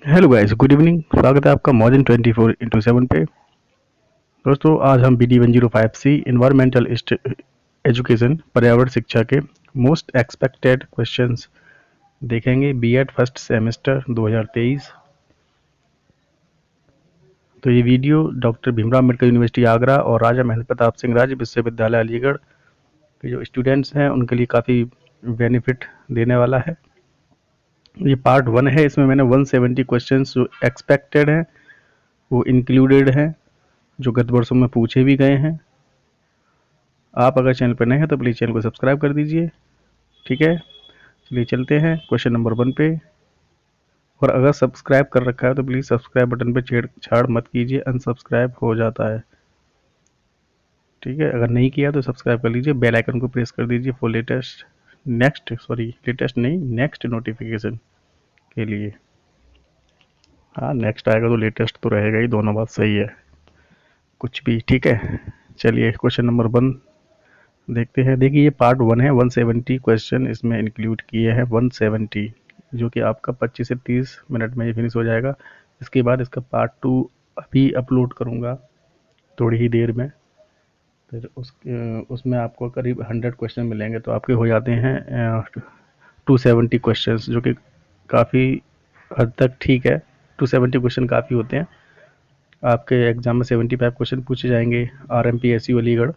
Hello guys, good evening. स्वागत है आपका मॉर्निंग 24/7 पे। दोस्तों, आज हम BD 105C इन्वायरमेंटल एजुकेशन पर्यावरण शिक्षा के मोस्ट एक्सपेक्टेड क्वेश्चंस देखेंगे। BEd first semester 2023। तो ये video doctor Bhimrao Ambedkar university Agra और राजा महेंद्र प्रताप सिंह राज्य विश्वविद्यालय अलीगढ़ के जो स्टूडेंट्स हैं उनके लिए काफ़ी बेनिफिट देने वाला है। ये पार्ट 1 है। इसमें मैंने 170 क्वेश्चंस जो एक्सपेक्टेड हैं वो इंक्लूडेड हैं, जो गत वर्षों में पूछे भी गए हैं। आप अगर चैनल पर नए हैं तो प्लीज़ चैनल को सब्सक्राइब कर दीजिए। ठीक है, चलिए चलते हैं क्वेश्चन नंबर 1 पे। और अगर सब्सक्राइब कर रखा है तो प्लीज़ सब्सक्राइब बटन पे छेड़छाड़ मत कीजिए, अनसब्सक्राइब हो जाता है। ठीक है, अगर नहीं किया तो सब्सक्राइब कर लीजिए, बेल आइकन को प्रेस कर दीजिए फॉर नेक्स्ट नोटिफिकेशन के लिए। हाँ, नेक्स्ट आएगा तो लेटेस्ट तो रहेगा ही, दोनों बात सही है, कुछ भी। ठीक है, चलिए क्वेश्चन नंबर 1 देखते हैं। देखिए, ये पार्ट 1 है। 170 क्वेश्चन इसमें इंक्लूड किए हैं, 170, जो कि आपका 25 से 30 मिनट में ये फिनिश हो जाएगा। इसके बाद इसका पार्ट 2 अभी अपलोड करूँगा थोड़ी ही देर में। फिर उसमें आपको करीब 100 क्वेश्चन मिलेंगे, तो आपके हो जाते हैं 270 क्वेश्चंस, जो कि काफ़ी हद तक ठीक है। 270 क्वेश्चन काफ़ी होते हैं। आपके एग्जाम में 75 क्वेश्चन पूछे जाएंगे RMPSU अलीगढ़,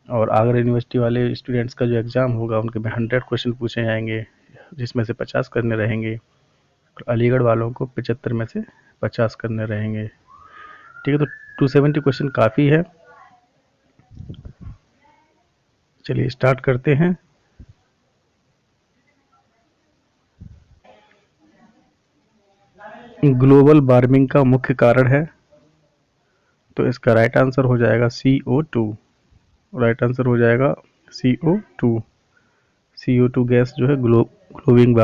और आगरा यूनिवर्सिटी वाले स्टूडेंट्स का जो एग्ज़ाम होगा उनके में 100 क्वेश्चन पूछे जाएंगे, जिसमें से 50 करने रहेंगे। अलीगढ़ वालों को 75 में से 50 करने रहेंगे। ठीक है, तो 270 क्वेश्चन काफ़ी है। चलिए स्टार्ट करते हैं। ग्लोबल वार्मिंग का मुख्य कारण है, तो इसका राइट आंसर हो जाएगा CO2। राइट आंसर हो जाएगा CO2। CO2 गैस जो है ग्लोबिंग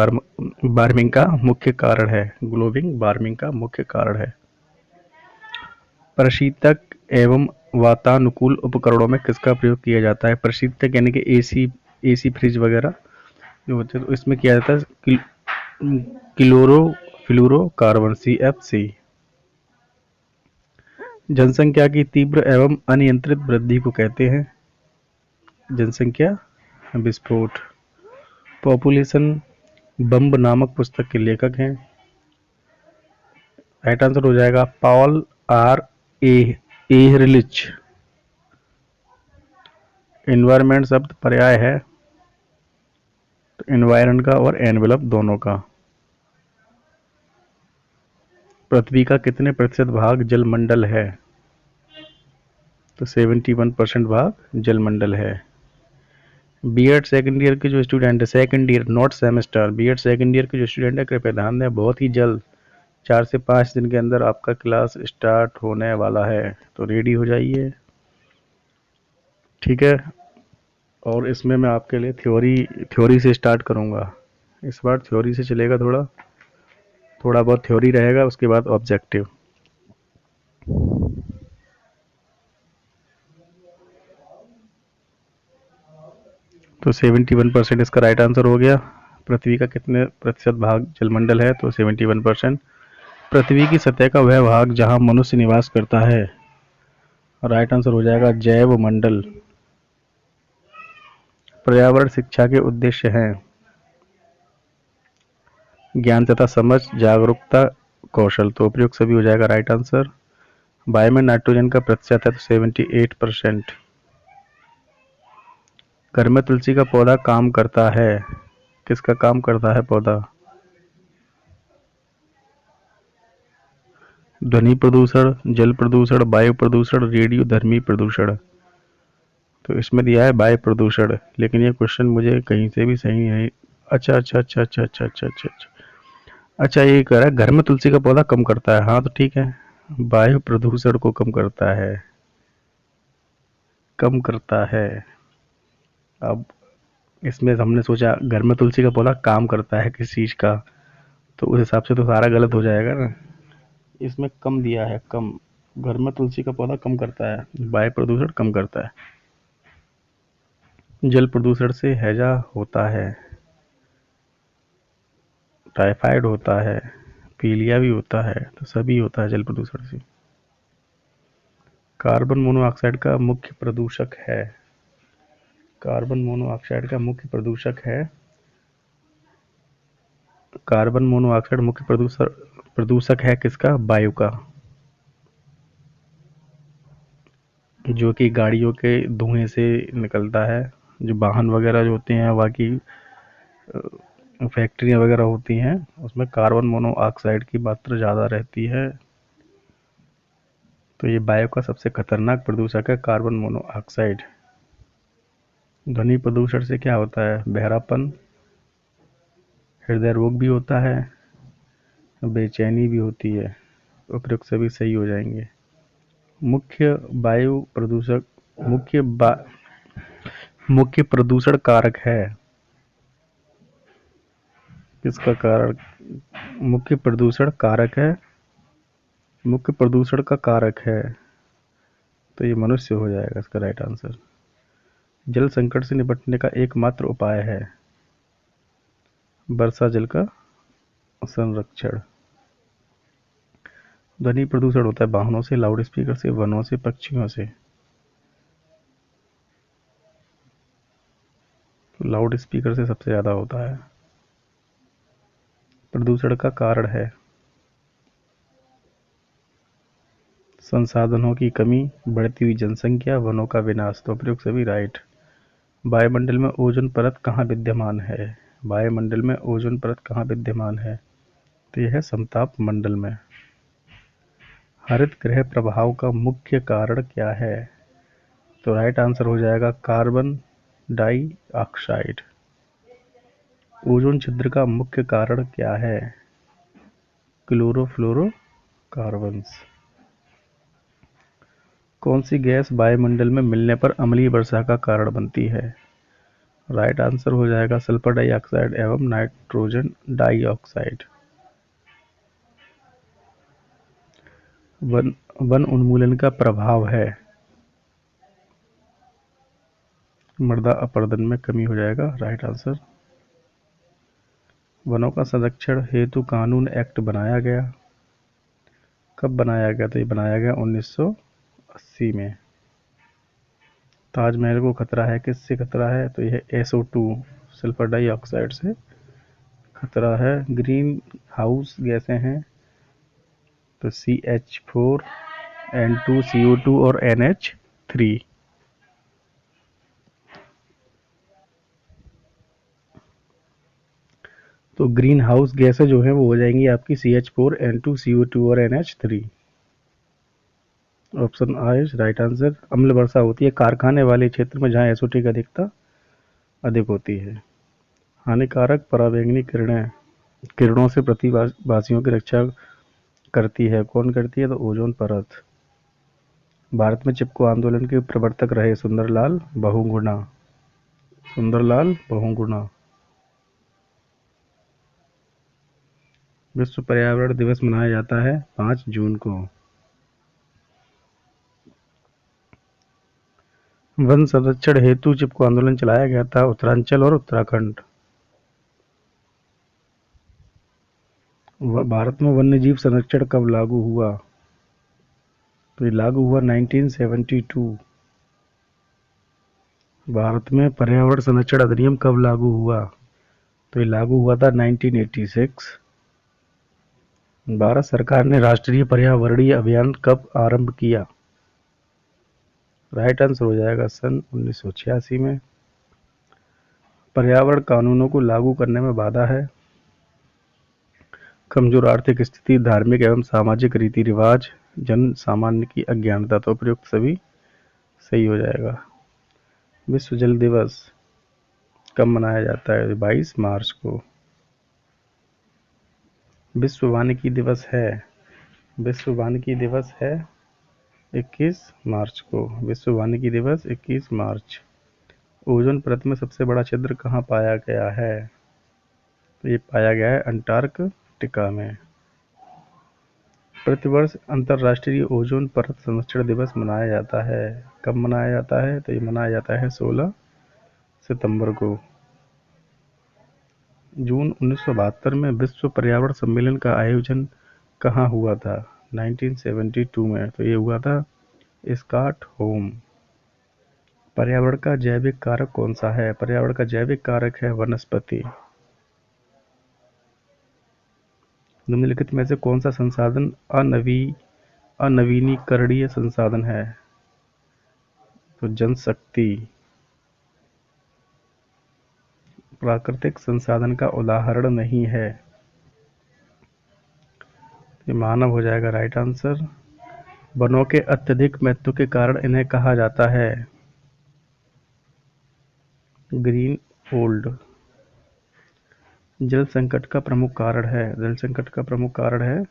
वार्मिंग का मुख्य कारण है। ग्लोबिंग वार्मिंग का मुख्य कारण है। प्रशीतक एवं वातानुकूल उपकरणों में किसका प्रयोग किया जाता है? प्रशीतक यानी कि एसी फ्रिज वगैरह जो होते हैं, तो इसमें किया जाता है क्लोरो फ्लोरोकार्बन CFC। जनसंख्या की तीव्र एवं अनियंत्रित वृद्धि को कहते हैं जनसंख्या विस्फोट। पॉपुलेशन बम्ब नामक पुस्तक के लेखक हैं। राइट आंसर हो जाएगा पॉल आर एहरलिच। एनवायरमेंट शब्द पर्याय है, तो एनवायरन का और एनवेलप दोनों का। पृथ्वी का कितने प्रतिशत भाग जलमंडल है? तो 71% भाग जलमंडल है। बीएड सेकंड ईयर के जो स्टूडेंट है, second year not semester, BEd second year के जो स्टूडेंट है कृपया ध्यान दें, बहुत ही जल्द 4 से 5 दिन के अंदर आपका क्लास स्टार्ट होने वाला है, तो रेडी हो जाइए। ठीक है, और इसमें मैं आपके लिए थ्योरी से स्टार्ट करूँगा। इस बार थ्योरी से चलेगा, थोड़ा थोड़ा बहुत थ्योरी रहेगा, उसके बाद ऑब्जेक्टिव। तो 71% इसका राइट आंसर हो गया। पृथ्वी का कितने प्रतिशत भाग जलमंडल है? तो 71%। पृथ्वी की सतह का वह भाग जहां मनुष्य निवास करता है, राइट आंसर हो जाएगा जैव मंडल। पर्यावरण शिक्षा के उद्देश्य हैं ज्ञान तथा समझ, जागरूकता, कौशल, तो उपयुक्त सभी हो जाएगा राइट आंसर। वायु में नाइट्रोजन का प्रतिशत है तो 78%। घर में तुलसी का पौधा काम करता है, किसका काम करता है पौधा? ध्वनि प्रदूषण, जल प्रदूषण, वायु प्रदूषण, रेडियो धर्मी प्रदूषण। तो इसमें दिया है वायु प्रदूषण, लेकिन ये क्वेश्चन मुझे कहीं से भी सही नहीं। अच्छा अच्छा अच्छा अच्छा अच्छा अच्छा अच्छा अच्छा अच्छा, ये कह रहा है घर में तुलसी का पौधा कम करता है। हाँ तो ठीक है, वायु प्रदूषण को कम करता है, कम करता है। अब इसमें हमने सोचा घर में तुलसी का पौधा काम करता है किस चीज़ का, तो उस हिसाब से तो सारा गलत हो जाएगा ना। इसमें कम दिया है, कम। घर में तुलसी का पौधा कम करता है, वायु प्रदूषण कम करता है। जल प्रदूषण से हैजा होता है, टाइफाइड होता है, पीलिया भी होता है, तो सभी होता है जल प्रदूषण से। कार्बन मोनोऑक्साइड का मुख्य प्रदूषक है, कार्बन मोनोऑक्साइड का मुख्य प्रदूषक है, कार्बन मोनोऑक्साइड मुख्य प्रदूषक है किसका? वायु का, जो कि गाड़ियों के धुएं से निकलता है, जो वाहन वगैरह जो होते हैं, बाकी फैक्ट्रियाँ वगैरह होती हैं, उसमें कार्बन मोनोऑक्साइड की मात्रा ज़्यादा रहती है। तो ये वायु का सबसे खतरनाक प्रदूषक है कार्बन मोनोऑक्साइड। ध्वनि प्रदूषण से क्या होता है? बहरापन, हृदय रोग भी होता है, बेचैनी भी होती है। उपयुक्त सभी सही हो जाएंगे। मुख्य वायु प्रदूषक, मुख्य प्रदूषण कारक है, किसका कारण? मुख्य प्रदूषण कारक है, मुख्य प्रदूषण का कारक है, तो ये मनुष्य हो जाएगा इसका राइट आंसर। जल संकट से निपटने का एकमात्र उपाय है वर्षा जल का संरक्षण। ध्वनि प्रदूषण होता है वाहनों से, लाउड स्पीकर से, वनों से, पक्षियों से। लाउड स्पीकर से सबसे ज्यादा होता है। प्रदूषण का कारण है संसाधनों की कमी, बढ़ती हुई जनसंख्या, वनों का विनाश। तो प्रयोग सभी राइट। वायुमंडल में ओजोन परत कहाँ विद्यमान है? वायुमंडल में ओजोन परत कहाँ विद्यमान है? तो यह है समताप मंडल में। हरित गृह प्रभाव का मुख्य कारण क्या है? तो राइट आंसर हो जाएगा कार्बन डाइऑक्साइड। ओजोन छिद्र का मुख्य कारण क्या है? क्लोरोफ्लोरोकार्बन्स। कौन सी गैस वायुमंडल में मिलने पर अम्लीय वर्षा का कारण बनती है? राइट आंसर हो जाएगा सल्फर डाइऑक्साइड एवं नाइट्रोजन डाइऑक्साइड। वन उन्मूलन का प्रभाव है मृदा अपरदन में कमी हो जाएगा राइट आंसर। वनों का संरक्षण हेतु कानून एक्ट बनाया गया, कब बनाया गया? तो ये बनाया गया 1980 में। ताजमहल को खतरा है, किससे खतरा है? तो यह SO2 सल्फर डाइऑक्साइड से खतरा है। ग्रीन हाउस गैसें हैं तो CH4, N2, CO2 और NH3। तो ग्रीन हाउस गैसें जो है वो हो जाएंगी आपकी CH4, N2, CO2 और NH3। Option A is right answer. अम्ल वर्षा होती है कारखाने वाले क्षेत्र में जहां SO2 की अधिकता अधिक होती है। हानिकारक पराबैंगनी किरणों से पृथ्वीवासियों की रक्षा करती है, कौन करती है? तो ओजोन परत। भारत में चिपको आंदोलन के प्रवर्तक रहे सुंदरलाल बहुगुणा, सुंदरलाल बहुगुणा। विश्व पर्यावरण दिवस मनाया जाता है 5 जून को। वन संरक्षण हेतु चिपको आंदोलन चलाया गया था उत्तरांचल और उत्तराखंड। भारत में वन्य जीव संरक्षण कब लागू हुआ? तो ये लागू हुआ 1972। भारत में पर्यावरण संरक्षण अधिनियम कब लागू हुआ? तो ये लागू हुआ था 1986। भारत सरकार ने राष्ट्रीय पर्यावरणीय अभियान कब आरंभ किया? राइट आंसर हो जाएगा सन 1986 में। पर्यावरण कानूनों को लागू करने में बाधा है कमजोर आर्थिक स्थिति, धार्मिक एवं सामाजिक रीति रिवाज, जन सामान्य की अज्ञानता। तो प्रयुक्त सभी सही हो जाएगा। विश्व जल दिवस कब मनाया जाता है? 22 मार्च को। विश्व वानिकी दिवस है, विश्व वानिकी दिवस है 21 मार्च को। विश्व वानिकी दिवस 21 मार्च। ओजोन परत में सबसे बड़ा छिद्र कहाँ पाया गया है? तो ये पाया गया है अंटार्कटिका में। प्रतिवर्ष अंतर्राष्ट्रीय ओजोन परत संरक्षण दिवस मनाया जाता है, कब मनाया जाता है? तो ये मनाया जाता है 16 सितंबर को। जून 1972 में विश्व पर्यावरण सम्मेलन का आयोजन कहाँ हुआ था? 1972 में। तो ये हुआ था स्टॉकहोम। पर्यावरण का जैविक कारक कौन सा है? पर्यावरण का जैविक कारक है वनस्पति। निम्नलिखित में से कौन सा संसाधन अनवीनीकरणीय संसाधन है? तो जनशक्ति। प्राकृतिक संसाधन का उदाहरण नहीं है। ये मानव हो जाएगा राइट आंसर। वनों के अत्यधिक महत्व के कारण इन्हें कहा जाता है ग्रीन ओल्ड। जल संकट का प्रमुख कारण है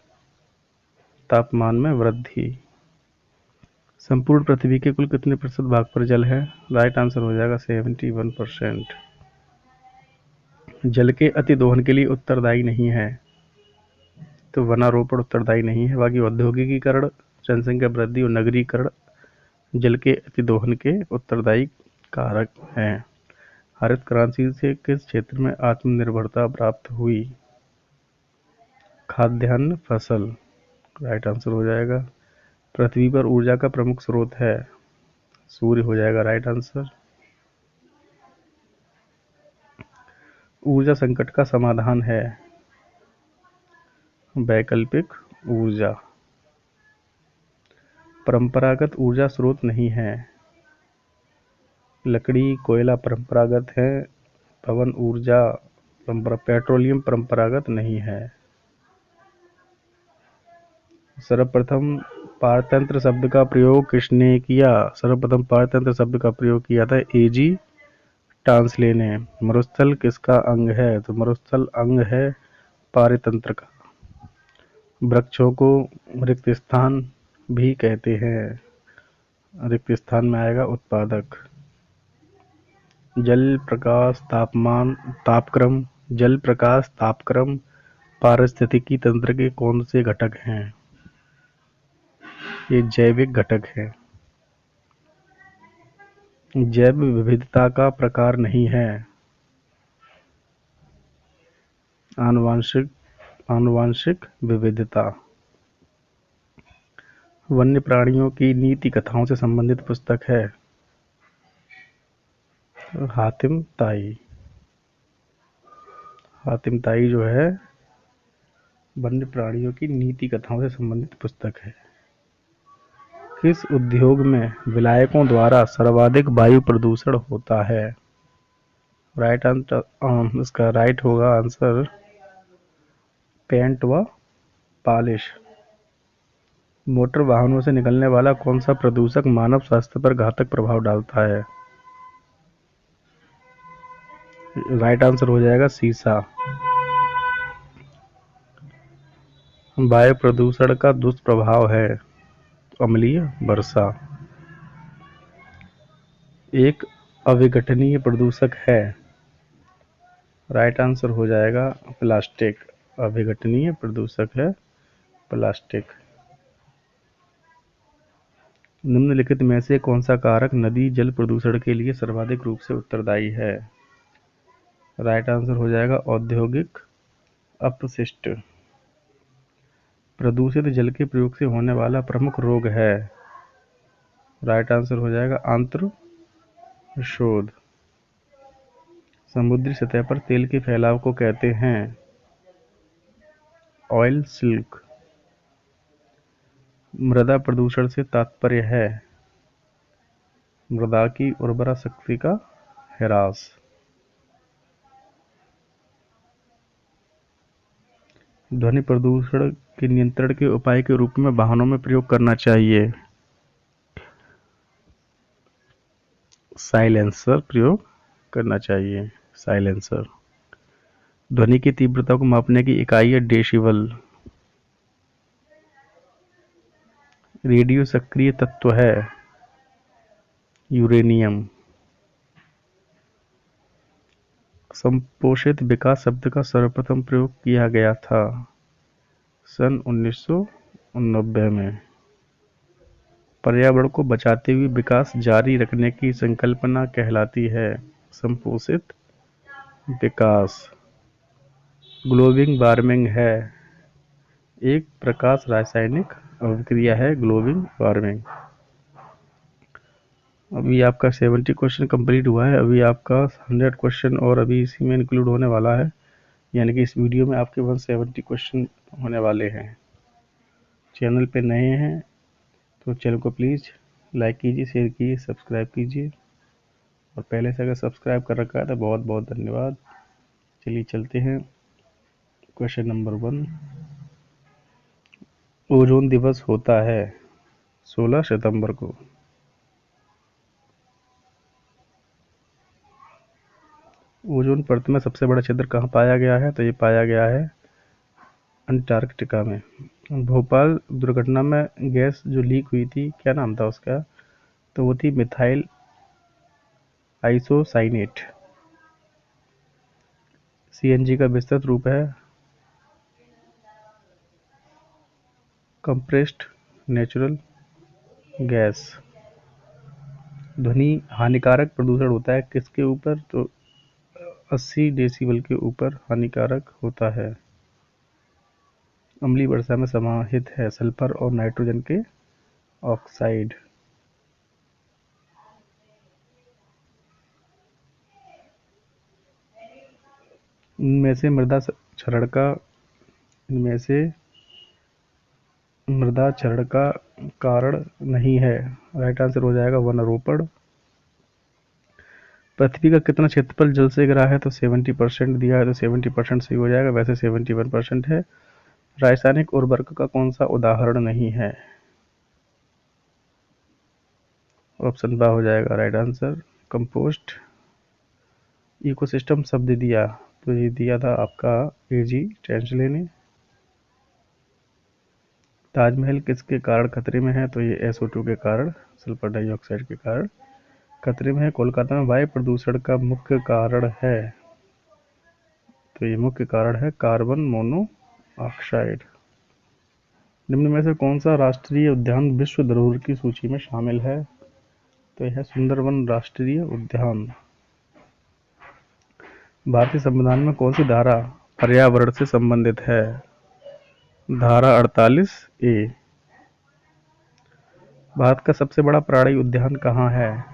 तापमान में वृद्धि। संपूर्ण पृथ्वी के कुल कितने प्रतिशत भाग पर जल है? राइट आंसर हो जाएगा 71%। जल के अतिदोहन के लिए उत्तरदायी नहीं है, तो वनारोपण उत्तरदायी नहीं है। बाकी औद्योगिकीकरण, जनसंख्या वृद्धि और नगरीकरण जल के अतिदोहन के उत्तरदायी कारक हैं। हरित क्रांति से किस क्षेत्र में आत्मनिर्भरता प्राप्त हुई? खाद्यान्न फसल। राइट आंसर हो जाएगा। पृथ्वी पर ऊर्जा का प्रमुख स्रोत है सूर्य, हो जाएगा राइट आंसर। ऊर्जा संकट का समाधान है वैकल्पिक ऊर्जा। परंपरागत ऊर्जा स्रोत नहीं है। लकड़ी, कोयला परंपरागत है। पवन ऊर्जा पेट्रोलियम परंपरागत नहीं है। सर्वप्रथम पारतंत्र शब्द का प्रयोग किसने किया? सर्वप्रथम पारतंत्र शब्द का प्रयोग किया था एजी टांसले ने। मरुस्थल किसका अंग है? तो मरुस्थल अंग है पारतंत्र का। वृक्षों को रिक्त स्थान भी कहते हैं। रिक्त स्थान में आएगा उत्पादक। जल प्रकाश तापक्रम पारिस्थितिकी तंत्र के कौन से घटक हैं? ये जैविक घटक हैं। जैव विविधता का प्रकार नहीं है आनुवांशिक विविधता। वन्य प्राणियों की नीति कथाओं से संबंधित पुस्तक है हातिम ताई। हातिम ताई जो है वन्य प्राणियों की नीति कथाओं से संबंधित पुस्तक है। किस उद्योग में विलायकों द्वारा सर्वाधिक वायु प्रदूषण होता है? राइट आंसर इसका राइट होगा आंसर पेंट व पॉलिश। मोटर वाहनों से निकलने वाला कौन सा प्रदूषक मानव स्वास्थ्य पर घातक प्रभाव डालता है? राइट आंसर हो जाएगा सीसा। वायु प्रदूषण का दुष्प्रभाव है अम्लीय वर्षा। एक अविघटनीय प्रदूषक है। राइट आंसर हो जाएगा प्लास्टिक। अविघटनीय प्रदूषक है प्लास्टिक। निम्नलिखित में से कौन सा कारक नदी जल प्रदूषण के लिए सर्वाधिक रूप से उत्तरदायी है? राइट आंसर हो जाएगा औद्योगिक अपशिष्ट। प्रदूषित जल के प्रयोग से होने वाला प्रमुख रोग है। राइट आंसर हो जाएगा आंत्र शोध। समुद्री सतह पर तेल के फैलाव को कहते हैं ऑयल सिल्क। मृदा प्रदूषण से तात्पर्य है मृदा की उर्वरा शक्ति का ह्रास। ध्वनि प्रदूषण के नियंत्रण के उपाय के रूप में वाहनों में प्रयोग करना चाहिए साइलेंसर प्रयोग करना चाहिए। साइलेंसर। ध्वनि की तीव्रता को मापने की इकाई है डेसिबल। रेडियो सक्रिय तत्व है यूरेनियम। संपोषित विकास शब्द का सर्वप्रथम प्रयोग किया गया था सन 1990 में। पर्यावरण को बचाते हुए विकास जारी रखने की संकल्पना कहलाती है संपोषित विकास। ग्लोबल वार्मिंग है एक प्रकाश रासायनिक अभिक्रिया है ग्लोबल वार्मिंग। अभी आपका 70 क्वेश्चन कंप्लीट हुआ है, अभी आपका 100 क्वेश्चन और अभी इसी में इंक्लूड होने वाला है, यानी कि इस वीडियो में आपके 170 क्वेश्चन होने वाले हैं। चैनल पे नए हैं तो चैनल को प्लीज़ लाइक कीजिए, शेयर कीजिए, सब्सक्राइब कीजिए, और पहले से अगर सब्सक्राइब कर रखा है तो बहुत बहुत धन्यवाद। चलिए चलते हैं क्वेश्चन नंबर 1। ओजोन दिवस होता है 16 सितंबर को। ओजोन परत में सबसे बड़ा छिद्र कहाँ पाया गया है? तो ये पाया गया है अंटार्कटिका में। भोपाल दुर्घटना में गैस जो लीक हुई थी, क्या नाम था उसका? तो वो थी मिथाइल आइसोसाइनेट। सीएनजी का विस्तृत रूप है कंप्रेस्ड नेचुरल गैस। ध्वनि हानिकारक प्रदूषण होता है किसके ऊपर? तो 80 डेसिबल के ऊपर हानिकारक होता है। अम्लीय वर्षा में समाहित है सल्फर और नाइट्रोजन के ऑक्साइड। इनमें से मृदा क्षरण का कारण नहीं है। राइट आंसर हो जाएगा वनारोपण। पृथ्वी का कितना क्षेत्रफल जल से घिरा है? तो 70% दिया है, तो 70% सही हो जाएगा, वैसे 71% है। रासायनिक उर्वरक का कौन सा उदाहरण नहीं है? ऑप्शन बा हो जाएगा राइट आंसर, कंपोस्ट। इकोसिस्टम शब्द दिया, तो ये दिया था आपका एजी टेंसले ने। ताजमहल किसके कारण खतरे में है? तो ये SO2 के कारण, सल्फर डाइऑक्साइड के कारण खतरे में है। कोलकाता में वायु प्रदूषण का मुख्य कारण है, तो ये मुख्य कारण है कार्बन मोनोऑक्साइड। निम्न में से कौन सा राष्ट्रीय उद्यान विश्व धरोहर की सूची में शामिल है? तो यह है सुंदरवन राष्ट्रीय उद्यान। भारतीय संविधान में कौन सी धारा पर्यावरण से संबंधित है? धारा 48A। भारत का सबसे बड़ा प्राणी उद्यान कहाँ है?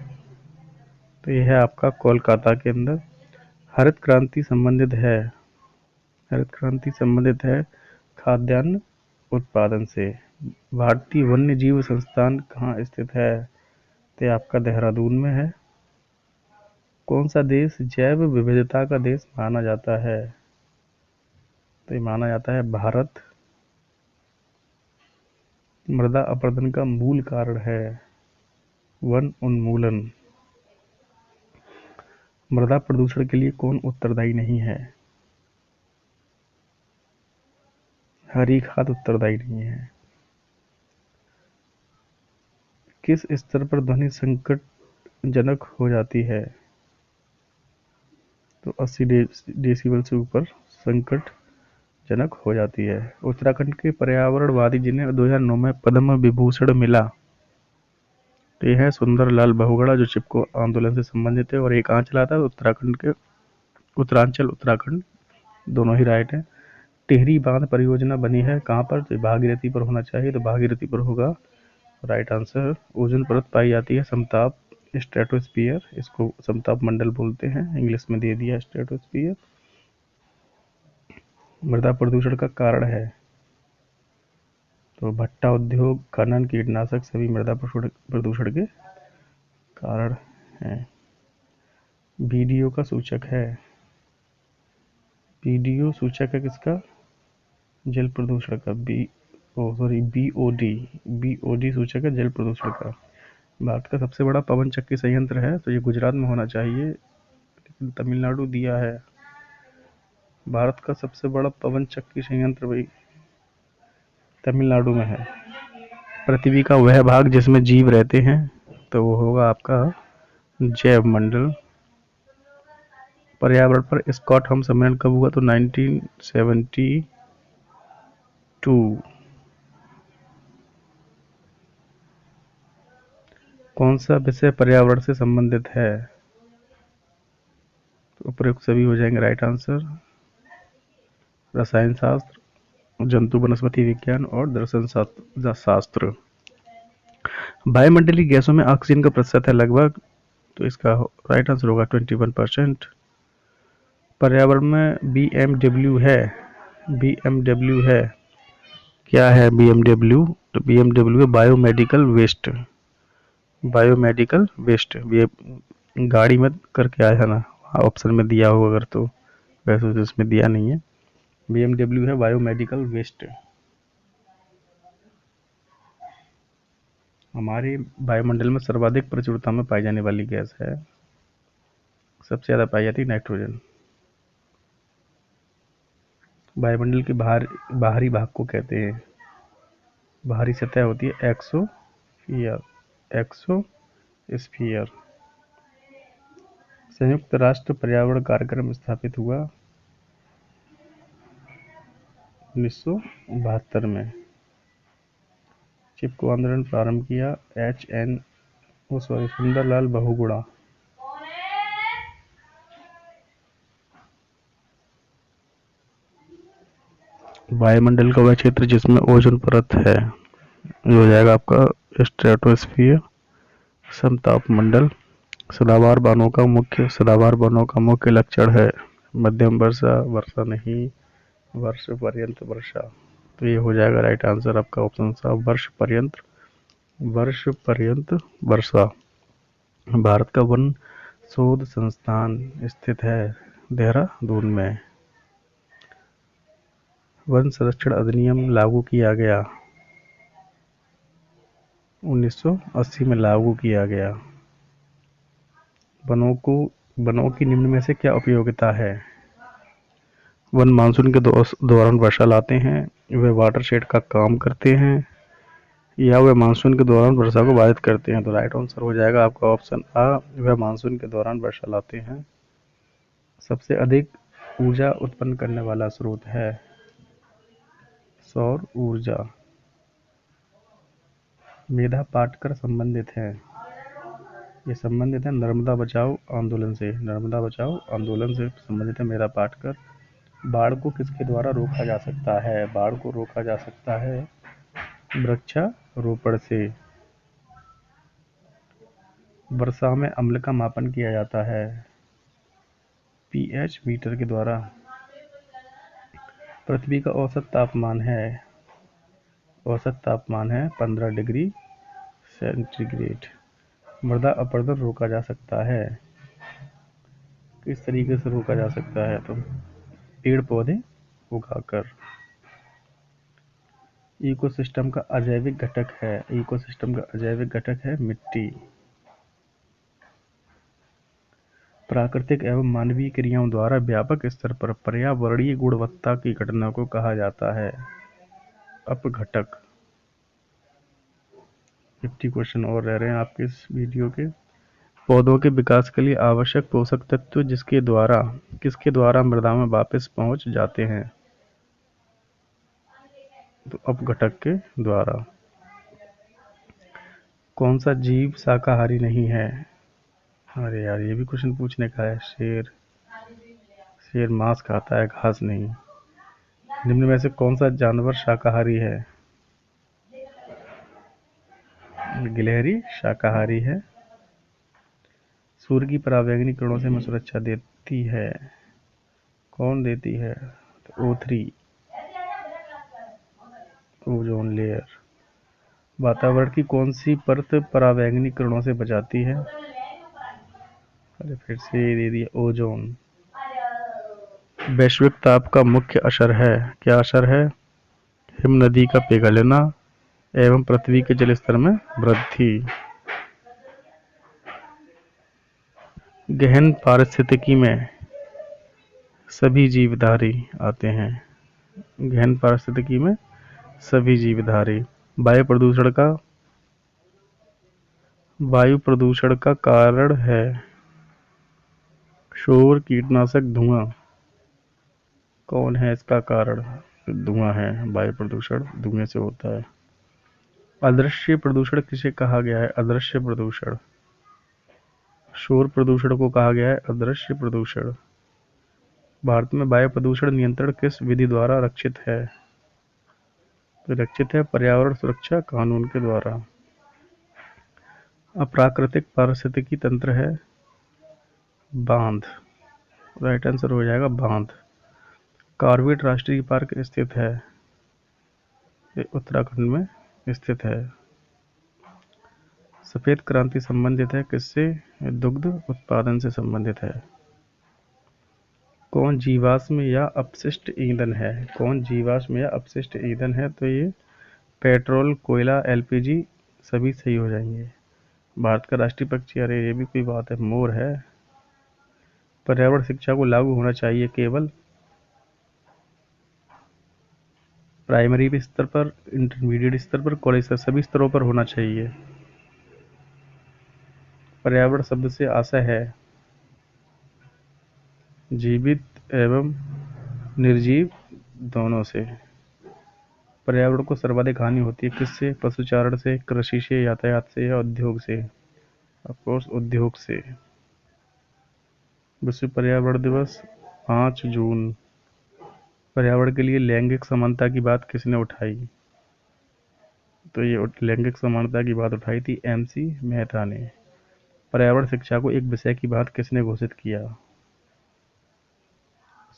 तो यह है आपका कोलकाता के अंदर। हरित क्रांति संबंधित है, हरित क्रांति संबंधित है खाद्यान्न उत्पादन से। भारतीय वन्य जीव संस्थान कहाँ स्थित है? तो ये आपका देहरादून में है। कौन सा देश जैव विविधता का देश माना जाता है? तो ये माना जाता है भारत। मृदा अपरदन का मूल कारण है वन उन्मूलन। मृदा प्रदूषण के लिए कौन उत्तरदायी नहीं है? हरी खाद उत्तरदायी नहीं है। किस स्तर पर ध्वनि संकटजनक हो जाती है? तो 80 डेसिबल से ऊपर संकटजनक हो जाती है। उत्तराखंड के पर्यावरणवादी जिन्हें 2009 में पद्म विभूषण मिला, तो यह है सुंदर लाल बहुगुणा, जो चिपको आंदोलन से संबंधित है और एक कहाँ चला था? उत्तराखंड के उत्तरांचल उत्तराखंड, दोनों ही राइट है। टिहरी बांध परियोजना बनी है कहाँ पर? तो भागीरथी पर होना चाहिए, तो भागीरथी पर होगा राइट आंसर। ओजोन परत पाई जाती है समताप स्ट्रेटोस्फियर, इसको समताप मंडल बोलते हैं, इंग्लिश में दे दिया स्ट्रेटोस्फियर। मृदा प्रदूषण का कारण है, तो भट्टा उद्योग, खनन, कीटनाशक सभी मृदा प्रदूषण के कारण हैं। बीडीओ का सूचक है, बीडीओ सूचक है किसका? जल प्रदूषण का। बीओडी सूचक है जल प्रदूषण का। भारत का सबसे बड़ा पवन चक्की संयंत्र है, तो ये गुजरात में होना चाहिए, लेकिन तमिलनाडु दिया है। भारत का सबसे बड़ा पवन चक्की संयंत्र भाई तमिलनाडु में है। पृथ्वी का वह भाग जिसमें जीव रहते हैं, तो वो होगा आपका जैव मंडल। पर्यावरण पर स्टॉकहोम सम्मेलन कब हुआ? तो 1972। कौन सा विषय पर्यावरण से संबंधित है? तो उपयुक्त सभी हो जाएंगे राइट आंसर। रसायन शास्त्र, जंतु वनस्पति विज्ञान और दर्शन शास्त्र। वायुमंडलीय गैसों में ऑक्सीजन का प्रतिशत है लगभग, तो इसका राइट आंसर होगा 21%। पर्यावरण में बी एम डब्ल्यू है, क्या है बी एम डब्ल्यू? तो बी एम डब्ल्यू है बायोमेडिकल वेस्ट। बायोमेडिकल वेस्ट ये गाड़ी में करके आया है ना, ऑप्शन में दिया होगा अगर, तो वैसे तो इसमें दिया नहीं है। बी एम डब्ल्यू है बायोमेडिकल वेस्ट। हमारे वायुमंडल में सर्वाधिक प्रचुरता में पाई जाने वाली गैस है, सबसे ज़्यादा पाई जाती है नाइट्रोजन। वायुमंडल के बाहरी भाग को कहते हैं, बाहरी सतह होती है एक्सोस्फीयर। संयुक्त राष्ट्र पर्यावरण कार्यक्रम स्थापित हुआ 1972 में। चिपको आंदोलन प्रारंभ किया सुंदरलाल बहुगुणा। वायुमंडल का वह क्षेत्र जिसमें ओजोन परत है, ये हो जाएगा आपका स्ट्रेटोस्फियर, समताप मंडल। सदाबहार वनों का मुख्य लक्षण है मध्यम वर्षा, वर्षा नहीं, वर्ष पर्यंत वर्षा। तो ये हो जाएगा राइट आंसर आपका ऑप्शन सा, वर्ष पर्यंत वर्षा। भारत का वन शोध संस्थान स्थित है देहरादून में। वन संरक्षण अधिनियम लागू किया गया 1980 में लागू किया गया। वनों की निम्न में से क्या उपयोगिता है? वन मानसून के दौरान वर्षा लाते हैं, वे वाटरशेड का काम करते हैं, या वे मानसून के दौरान वर्षा को बाधित करते हैं। तो राइट आंसर हो जाएगा आपका ऑप्शन आ, वे मानसून के दौरान वर्षा लाते हैं। सबसे अधिक ऊर्जा उत्पन्न करने वाला स्रोत है सौर ऊर्जा। मेधा पाटकर संबंधित है, ये संबंधित है नर्मदा बचाओ आंदोलन से। नर्मदा बचाओ आंदोलन से संबंधित है मेधा पाटकर। बाढ़ को किसके द्वारा रोका जा सकता है? बाढ़ को रोका जा सकता है वृक्षारोपण से। वर्षा में अम्ल का मापन किया जाता है पीएच मीटर के द्वारा। पृथ्वी का औसत तापमान है 15 डिग्री सेंटीग्रेड। मृदा अपरदन रोका जा सकता है, किस तरीके से रोका जा सकता है? तो पेड़ पौधे उगाकर। इकोसिस्टम का अजैविक घटक है मिट्टी। प्राकृतिक एवं मानवीय क्रियाओं द्वारा व्यापक स्तर पर पर्यावरणीय गुणवत्ता की घटना को कहा जाता है अपघटक। 50 क्वेश्चन और रह रहे हैं आपके इस वीडियो के। पौधों के विकास के लिए आवश्यक पोषक तत्व किसके द्वारा मृदा में वापस पहुंच जाते हैं? तो अपघटक के द्वारा। कौन सा जीव शाकाहारी नहीं है? अरे यार, ये भी क्वेश्चन पूछने का है। शेर मांस खाता है, घास नहीं। निम्न में से कौन सा जानवर शाकाहारी है? गिलहरी शाकाहारी है। सूर्य की परावैंगनी किरणों से हमें सुरक्षा देती है, कौन देती है? तो O3, ओजोन लेयर। वातावरण की कौन सी परत परावैंगनी किरणों से बचाती है? अरे फिर से दे दिया, ओजोन। वैश्विक ताप का मुख्य असर है, क्या असर है? हिमनदी का पिघलना एवं पृथ्वी के जल स्तर में वृद्धि। गहन पारिस्थितिकी में सभी जीवधारी आते हैं। गहन पारिस्थितिकी में सभी जीवधारी। वायु प्रदूषण का कारण है शोर, कीटनाशक, धुआं। कौन है इसका कारण? धुआं है, वायु प्रदूषण धुएं से होता है। अदृश्य प्रदूषण किसे कहा गया है? अदृश्य प्रदूषण। शोर प्रदूषण को कहा गया है अदृश्य प्रदूषण। भारत में वायु प्रदूषण नियंत्रण किस विधि द्वारा रक्षित है? सुरक्षित है पर्यावरण सुरक्षा कानून के द्वारा। अप्राकृतिक पारिस्थितिकी तंत्र है बांध, राइट आंसर हो जाएगा बांध। कॉर्बेट राष्ट्रीय पार्क स्थित है, ये उत्तराखंड में स्थित है। सफेद क्रांति संबंधित है किससे? दुग्ध उत्पादन से संबंधित है। कौन जीवाश्म या अपशिष्ट ईंधन है? कौन जीवाश्म या अपशिष्ट ईंधन है? तो ये पेट्रोल, कोयला, एलपीजी सभी सही हो जाएंगे। भारत का राष्ट्रीय पक्षी, अरे ये भी कोई बात है, मोर है। पर्यावरण शिक्षा को लागू होना चाहिए केवल प्राइमरी स्तर पर, इंटरमीडिएट स्तर पर, कॉलेज स्तर, सभी स्तरों पर होना चाहिए। पर्यावरण शब्द से आशय है जीवित एवं निर्जीव दोनों से। पर्यावरण को सर्वाधिक हानि होती है किससे? पशुचारण से, कृषि से, यातायात से या उद्योग से? ऑफकोर्स उद्योग से। विश्व पर्यावरण दिवस 5 जून। पर्यावरण के लिए लैंगिक समानता की बात किसने उठाई? तो ये लैंगिक समानता की बात उठाई थी एमसी मेहता ने। पर्यावरण शिक्षा को एक विषय की बात किसने घोषित किया?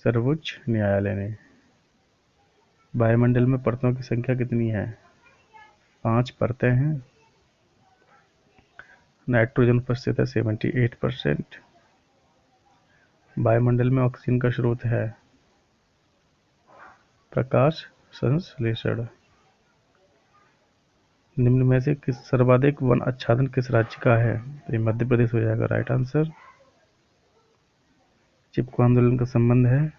सर्वोच्च न्यायालय ने। वायुमंडल में परतों की संख्या कितनी है? 5 परतें हैं। नाइट्रोजन उपस्थित है 78%। वायुमंडल में ऑक्सीजन का स्रोत है प्रकाश संश्लेषण। निम्न में से किस सर्वाधिक वन आच्छादन किस राज्य का है? तो ये मध्य प्रदेश हो जाएगा, राइट आंसर। चिपको आंदोलन का संबंध है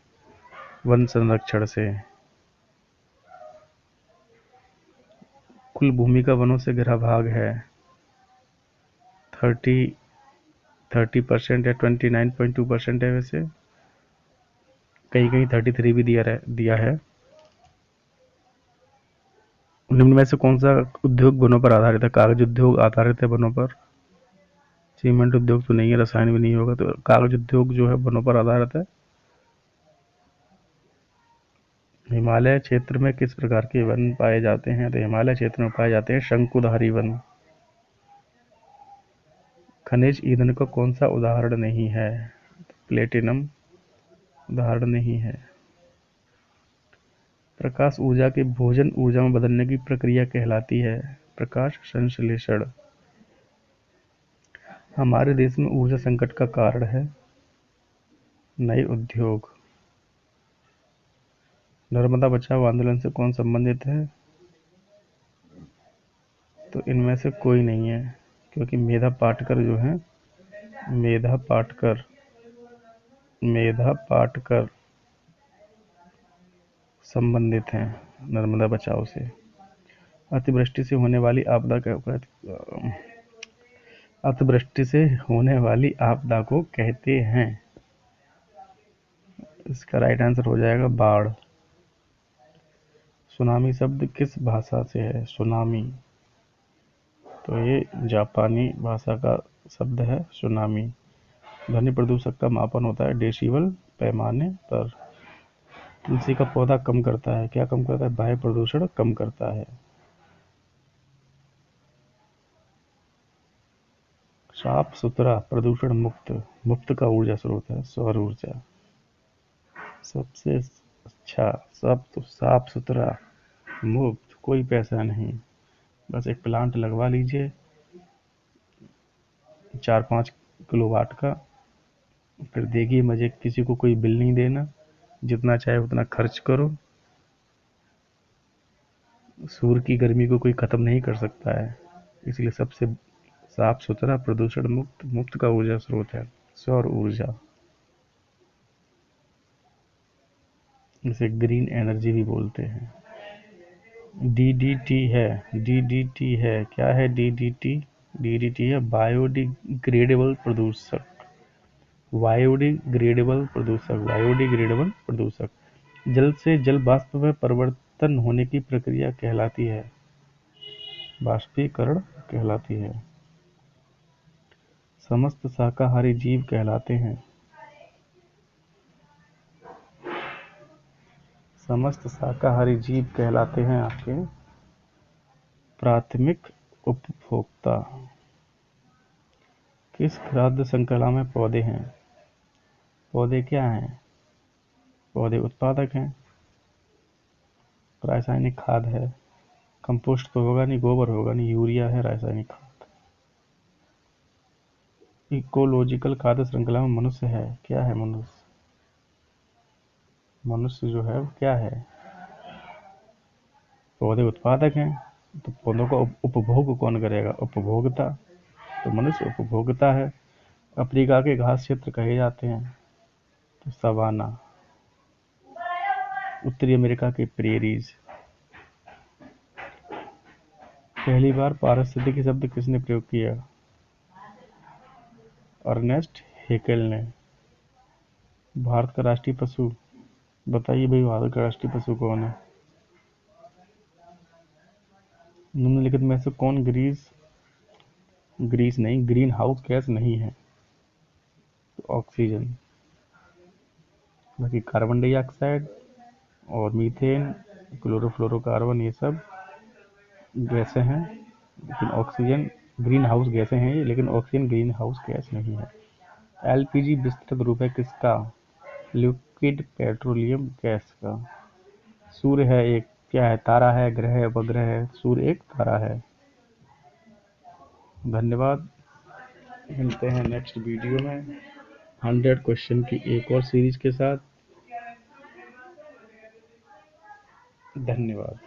वन संरक्षण से। कुल भूमि का वनों से घिरा भाग है 30% या 29.2% है। वैसे कहीं कहीं 33 भी दिया है। निम्न में से कौन सा उद्योग वनों पर आधारित है? कागज उद्योग आधारित है वनों पर। सीमेंट उद्योग तो नहीं है, रसायन भी नहीं होगा, तो कागज उद्योग जो है वनों पर आधारित है। हिमालय क्षेत्र में किस प्रकार के वन पाए जाते हैं? तो हिमालय क्षेत्र में पाए जाते हैं शंकुधारी वन। खनिज ईंधन का कौन सा उदाहरण नहीं है? प्लेटिनम उदाहरण नहीं है। प्रकाश ऊर्जा के भोजन ऊर्जा में बदलने की प्रक्रिया कहलाती है प्रकाश संश्लेषण। हमारे देश में ऊर्जा संकट का कारण है नए उद्योग। नर्मदा बचाओ आंदोलन से कौन संबंधित है? तो इनमें से कोई नहीं है, क्योंकि मेधा पाटकर जो है, मेधा पाटकर संबंधित हैं नर्मदा बचाओ से। अतिवृष्टि से होने वाली आपदा अतिवृष्टि से होने वाली आपदा को कहते हैं? इसका राइट आंसर हो जाएगा बाढ़। सुनामी शब्द किस भाषा से है? सुनामी, तो ये जापानी भाषा का शब्द है सुनामी। ध्वनि प्रदूषक का मापन होता है डेसिबल पैमाने पर। तुलसी का पौधा कम करता है, क्या कम करता है? वायु प्रदूषण कम करता है। साफ सुथरा प्रदूषण मुक्त, मुफ्त का ऊर्जा स्रोत है सौर ऊर्जा। सबसे अच्छा साफ सुथरा मुफ्त, कोई पैसा नहीं, बस एक प्लांट लगवा लीजिए 4-5 किलोवाट का, फिर देखिए मजे, किसी को कोई बिल नहीं देना, जितना चाहे उतना खर्च करो। सूर्य की गर्मी को कोई खत्म नहीं कर सकता है, इसलिए सबसे साफ सुथरा प्रदूषण मुक्त मुफ्त का ऊर्जा स्रोत है सौर ऊर्जा। इसे ग्रीन एनर्जी भी बोलते हैं। डीडीटी है, डीडीटी है, क्या है डीडीटी? डीडीटी है बायोडिग्रेडेबल प्रदूषक। बायोडिग्रेडेबल प्रदूषक, बायोडिग्रेडेबल प्रदूषक। जल से जल वाष्प में परिवर्तन होने की प्रक्रिया कहलाती है बाष्पीकरण कहलाती है। समस्त शाकाहारी जीव कहलाते हैं? समस्त शाकाहारी जीव कहलाते हैं आपके प्राथमिक उपभोक्ता। किस खाद्य श्रृंखला में पौधे हैं? पौधे क्या हैं? पौधे उत्पादक हैं। रासायनिक खाद है। कंपोस्ट तो होगा नहीं, गोबर होगा नहीं, यूरिया है रासायनिक खाद। इकोलॉजिकल खाद्य श्रृंखला में मनुष्य है। क्या है मनुष्य? मनुष्य जो है वो क्या है? पौधे उत्पादक हैं, तो पौधों का उपभोग कौन करेगा? उपभोक्ता। तो मनुष्य उपभोक्ता है। अफ्रीका के घास क्षेत्र कहे जाते हैं तो सवाना। उत्तरी अमेरिका के प्रेरीज। पहली बार पारिस्थितिकी शब्द किसने प्रयोग किया? अर्नेस्ट हेकेल ने। भारत का राष्ट्रीय पशु बताइए भाई, भारत का राष्ट्रीय पशु कौन है? निम्नलिखित में से कौन ग्रीस नहीं, ग्रीन हाउस गैस नहीं है? तो ऑक्सीजन। बाकी कार्बन डाइऑक्साइड और मीथेन, क्लोरोफ्लोरोकार्बन, ये सब गैसें हैं, लेकिन ऑक्सीजन ग्रीन हाउस गैसें हैं ये, लेकिन ऑक्सीजन ग्रीन हाउस गैस नहीं है। एलपीजी विस्तृत रूप है किसका? लिक्विड पेट्रोलियम गैस का। सूर्य है एक, क्या है? तारा है, ग्रह है, उपग्रह है? सूर्य एक तारा है। धन्यवाद। मिलते हैं नेक्स्ट वीडियो में 100 क्वेश्चन की एक और सीरीज के साथ। धन्यवाद।